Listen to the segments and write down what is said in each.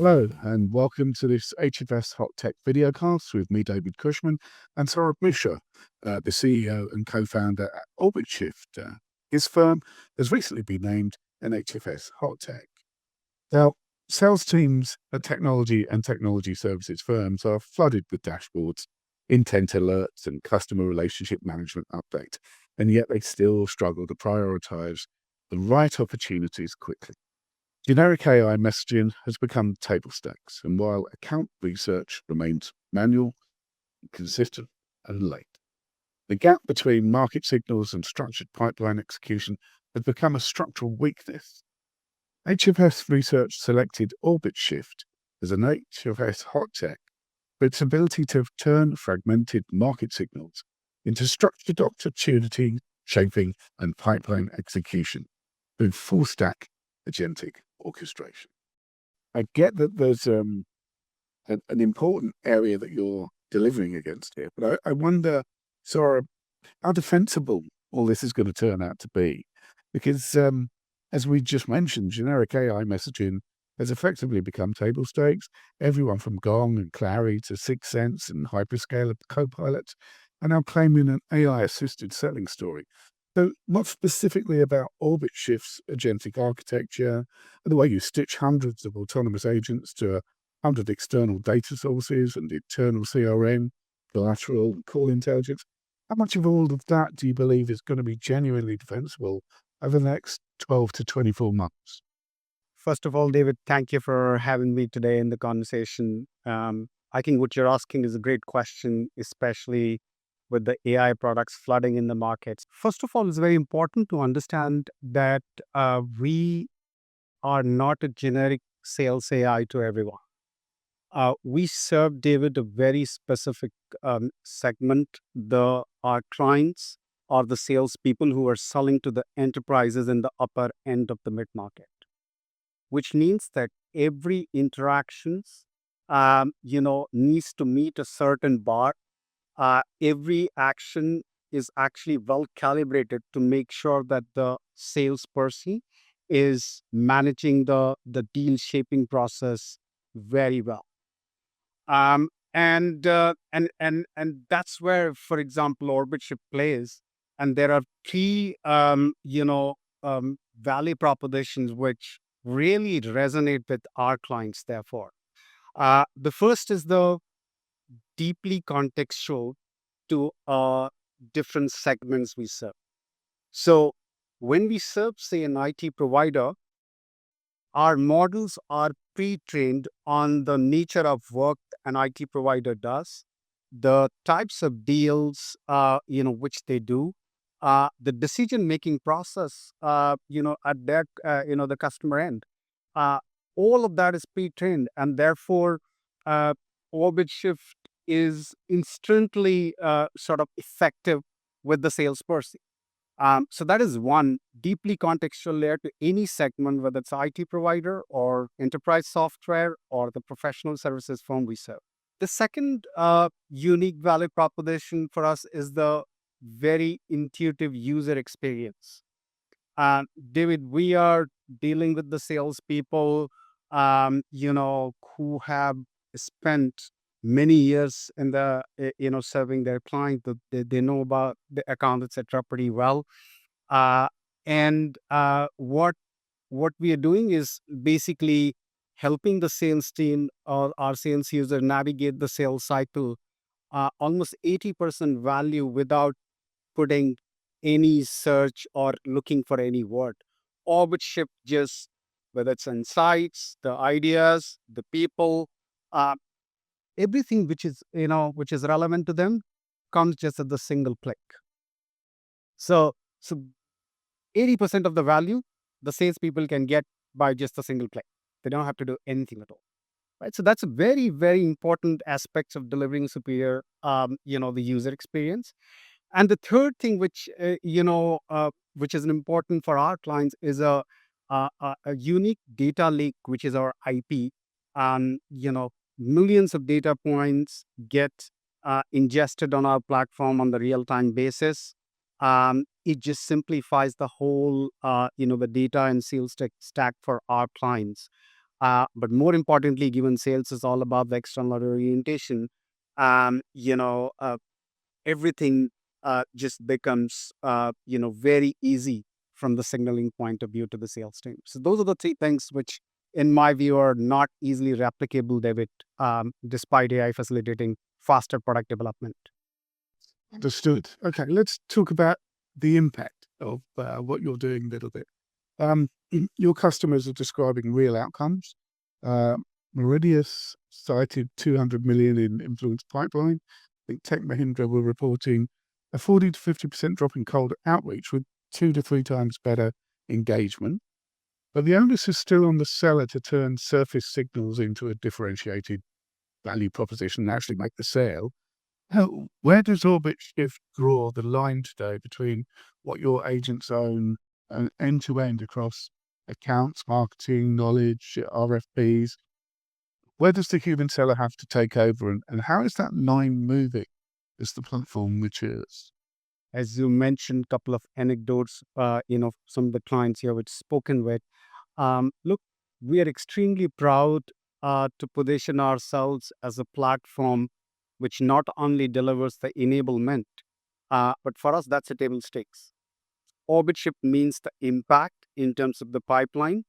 Hello, and welcome to this HFS Hot Tech videocast with me, David Cushman, and Saurabh Mishra, the CEO and co-founder at OrbitShift. His firm has recently been named an HFS Hot Tech. Now, sales teams at technology and technology services firms are flooded with dashboards, intent alerts, and customer relationship management updates, and yet they still struggle to prioritize the right opportunities quickly. Generic AI messaging has become table stakes, and while account research remains manual, inconsistent, and late, the gap between market signals and structured pipeline execution has become a structural weakness. HFS Research selected OrbitShift as an HFS hot tech for its ability to turn fragmented market signals into structured opportunity shaping and pipeline execution through full stack agentic orchestration. I get that there's an important area that you're delivering against here, but I wonder, Sora, how defensible all this is going to turn out to be. Because as we just mentioned, generic AI messaging has effectively become table stakes. Everyone from Gong and Clary to Sixth Sense and hyperscaler copilots are now claiming an AI-assisted selling story. So what specifically about OrbitShift's agentic architecture and the way you stitch hundreds of autonomous agents to 100 external data sources and internal CRM, collateral, and call intelligence, how much of all of that do you believe is going to be genuinely defensible over the next 12 to 24 months? First of all, David, thank you for having me today in the conversation. I think what you're asking is a great question, especially with the AI products flooding in the markets. First of all, it's very important to understand that we are not a generic sales AI to everyone. We serve, David, a very specific segment. Our clients are the salespeople who are selling to the enterprises in the upper end of the mid-market, which means that every interactions, needs to meet a certain bar. Every action is actually well calibrated to make sure that the salesperson is managing the deal shaping process very well. And that's where, for example, OrbitShift plays. And there are three, value propositions which really resonate with our clients. Therefore, the first is the deeply contextual to different segments we serve. So when we serve, say, an IT provider, our models are pre-trained on the nature of work an IT provider does, the types of deals, which they do, the decision-making process, at their, the customer end. All of that is pre-trained, and therefore, OrbitShift is instantly sort of effective with the salesperson. So that is one deeply contextual layer to any segment, whether it's IT provider or enterprise software or the professional services firm we serve. The second unique value proposition for us is the very intuitive user experience. David, we are dealing with the salespeople, who have spent many years in the, serving their client. They know about the account, etc., pretty well. And what we are doing is basically helping the sales team or our sales user navigate the sales cycle, almost 80% value without putting any search or looking for any word. OrbitShift just, whether it's insights, the ideas, the people, everything which is relevant to them comes just at the single click. So 80% of the value the salespeople can get by just a single click. They don't have to do anything at all. Right. So that's a very, very important aspect of delivering superior, the user experience. And the third thing, which is important for our clients, is a unique data lake, which is our IP. Millions of data points get ingested on our platform on the real-time basis. It just simplifies the whole, the data and sales stack for our clients. But more importantly, given sales is all about the external orientation, you know, everything just becomes, very easy from the signaling point of view to the sales team. So those are the three things which, in my view, are not easily replicable, David, despite AI facilitating faster product development. Understood. Okay, let's talk about the impact of what you're doing a little bit. Your customers are describing real outcomes. Uh, Meridius cited 200 million in influence pipeline. I think Tech Mahindra were reporting a 40 to 50% drop in cold outreach with 2 to 3 times better engagement. But the onus is still on the seller to turn surface signals into a differentiated value proposition and actually make the sale. Where does OrbitShift draw the line today between what your agents own and end to end across accounts, marketing, knowledge, RFPs? Where does the human seller have to take over, and how is that line moving as the platform matures? As you mentioned, a couple of anecdotes, some of the clients here which spoken with. Look, we are extremely proud to position ourselves as a platform which not only delivers the enablement, but for us, that's a table stakes. OrbitShift means the impact in terms of the pipeline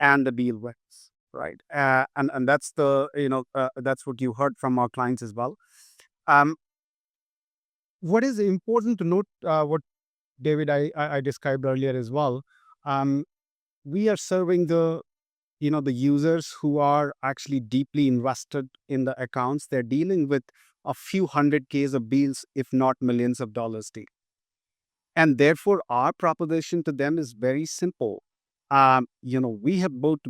and the deal wins, right? And that's that's what you heard from our clients as well. Um, what is important to note, what David I described earlier as well, um, we are serving the users who are actually deeply invested in the accounts. They're dealing with a few hundred Ks of deals, if not millions of dollars deal. And therefore, our proposition to them is very simple. We have both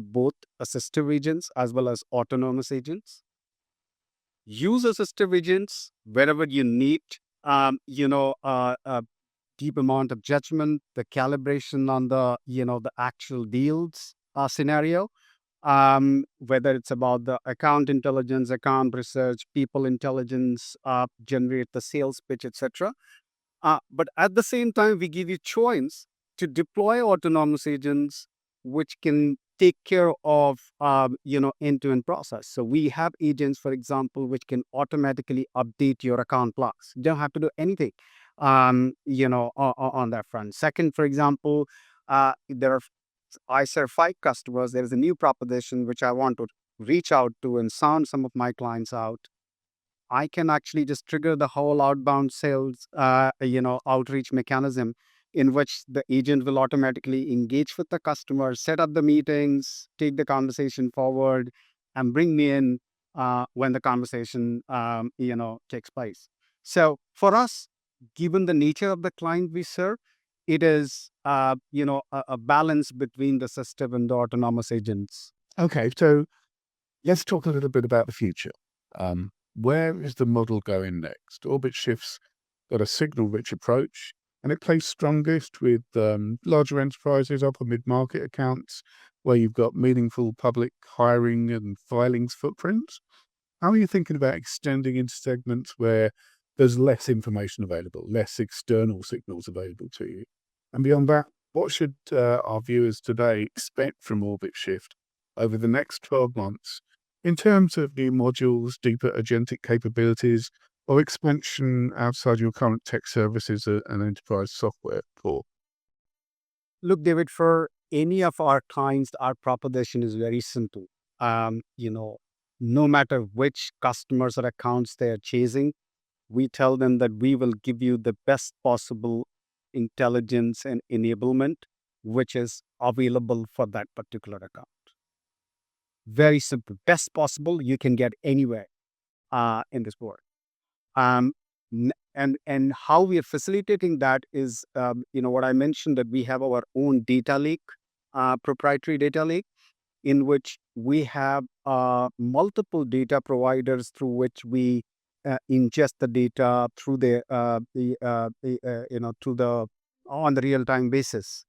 assistive agents as well as autonomous agents. Use assistive agents wherever you need, a deep amount of judgment, the calibration on the actual deals scenario, whether it's about the account intelligence, account research, people intelligence, generate the sales pitch, etc. But at the same time, we give you choice to deploy autonomous agents which can take care of end-to-end process. So we have agents, for example, which can automatically update your account logs. You don't have to do anything on that front. Second, for example, there are I serve 5 customers. There is a new proposition which I want to reach out to and sound some of my clients out. I can actually just trigger the whole outbound sales, outreach mechanism in which the agent will automatically engage with the customer, set up the meetings, take the conversation forward, and bring me in when the conversation, takes place. So for us, given the nature of the client we serve, it is, a balance between the assistive and the autonomous agents. Okay, so let's talk a little bit about the future. Where is the model going next? OrbitShift's got a signal-rich approach, and it plays strongest with larger enterprises, upper mid-market accounts, where you've got meaningful public hiring and filings footprints. How are you thinking about extending into segments where there's less information available, less external signals available to you? And beyond that, what should our viewers today expect from OrbitShift over the next 12 months in terms of new modules, deeper agentic capabilities, or expansion outside your current tech services and enterprise software core? Look, David, for any of our clients, our proposition is very simple. No matter which customers or accounts they are chasing, we tell them that we will give you the best possible intelligence and enablement, which is available for that particular account. Very simple. Best possible you can get anywhere in this world. Um, and how we are facilitating that is, what I mentioned, that we have our own data lake, proprietary data lake, in which we have multiple data providers through which we ingest the data through through the on the real time basis,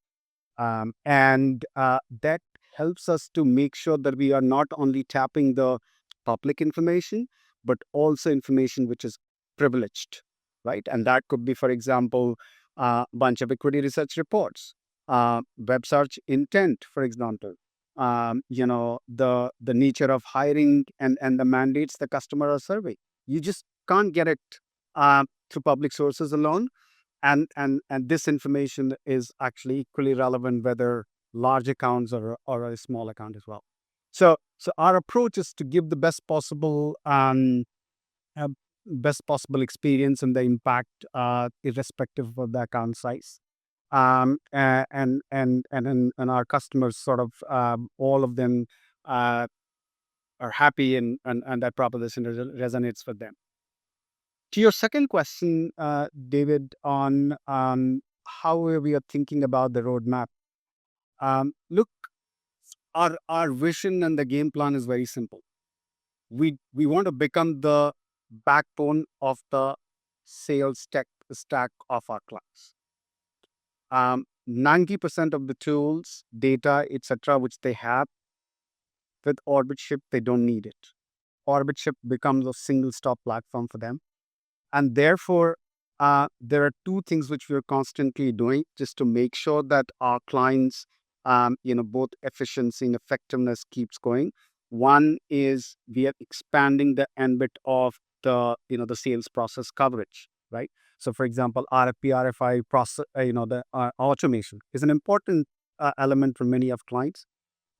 and that helps us to make sure that we are not only tapping the public information, but also information which is privileged, right? And that could be, for example, a bunch of equity research reports, web search intent, for example. the nature of hiring and the mandates the customer are serving. You just can't get it through public sources alone. And this information is actually equally relevant whether large accounts or a small account as well. So our approach is to give the uh, best possible experience and the impact, irrespective of the account size. And our customers sort of, all of them uh, are happy, and that proposition resonates with them. To your second question, David, on how we are thinking about the roadmap. Look, our vision and the game plan is very simple. We want to become the backbone of the sales tech stack of our clients. 90% of the tools, data, etc., which they have with OrbitShift, they don't need it. OrbitShift becomes a single stop platform for them. And therefore, there are two things which we're constantly doing just to make sure that our clients, both efficiency and effectiveness keeps going. One is we are expanding the ambit of the sales process coverage, right? So, for example, RFP, RFI process, the automation is an important element for many of clients.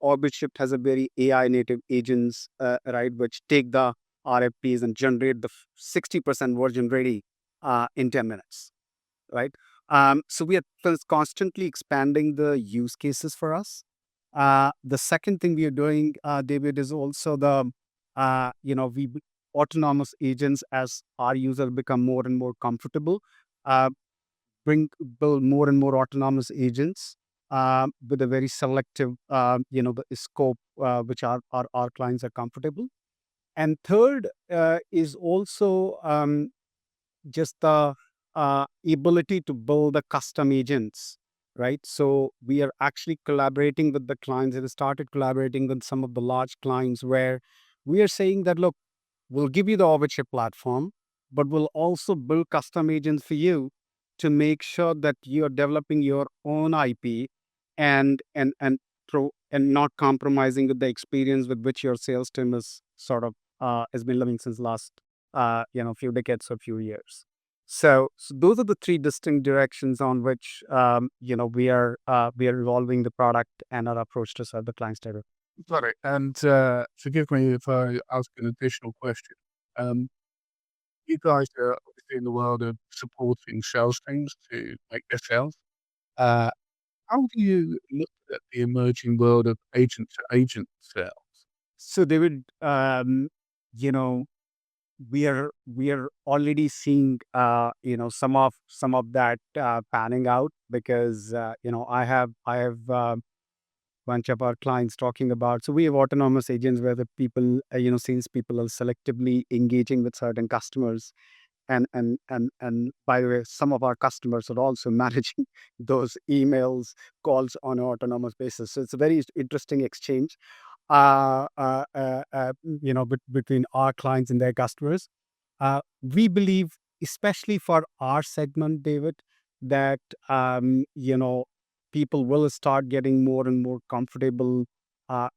OrbitShift has a very AI native agents, right, which take the RFPs and generate the 60% version ready in 10 minutes, right? So we are constantly expanding the use cases for us. The second thing we are doing, David, is also we autonomous agents as our users become more and more comfortable. Uh, build more and more autonomous agents with a very selective, the scope which our clients are comfortable. And third is also just the ability to build the custom agents, right? So we are actually collaborating with the clients and started collaborating with some of the large clients where we are saying that, look, we'll give you the OrbitShift platform, but we'll also build custom agents for you to make sure that you're developing your own IP and not compromising with the experience with which your sales team is sort of has been living since last few decades or few years. So those are the three distinct directions on which we are evolving the product and our approach to serve the clients better. Got it. And forgive me if I ask an additional question. Um, you guys are obviously in the world of supporting sales teams to make their sales. Uh, how do you look at the emerging world of agent to agent sales? So David, you know, we are already seeing some of that panning out because I have bunch of our clients talking about. So we have autonomous agents where the people, sales people are selectively engaging with certain customers, and by the way, some of our customers are also managing those emails, calls on an autonomous basis. So it's a very interesting exchange, between our clients and their customers. We believe, especially for our segment, David, that people will start getting more and more comfortable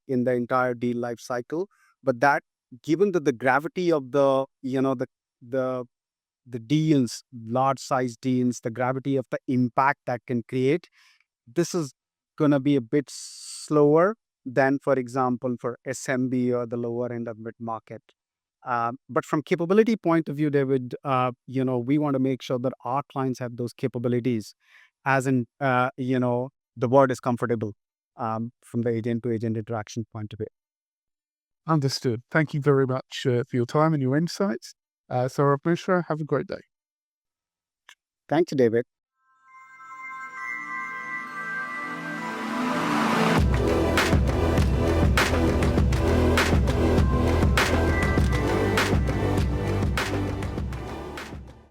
in the entire deal life cycle. But that, given that the gravity of the the deals, large size deals, the gravity of the impact that can create, this is going to be a bit slower than, for example, for SMB or the lower end of mid market. But from capability point of view, David, we want to make sure that our clients have those capabilities, as in, the word is comfortable from the agent to agent interaction point of view. Understood. Thank you very much for your time and your insights. Saurabh Mishra, have a great day. Thank you, David.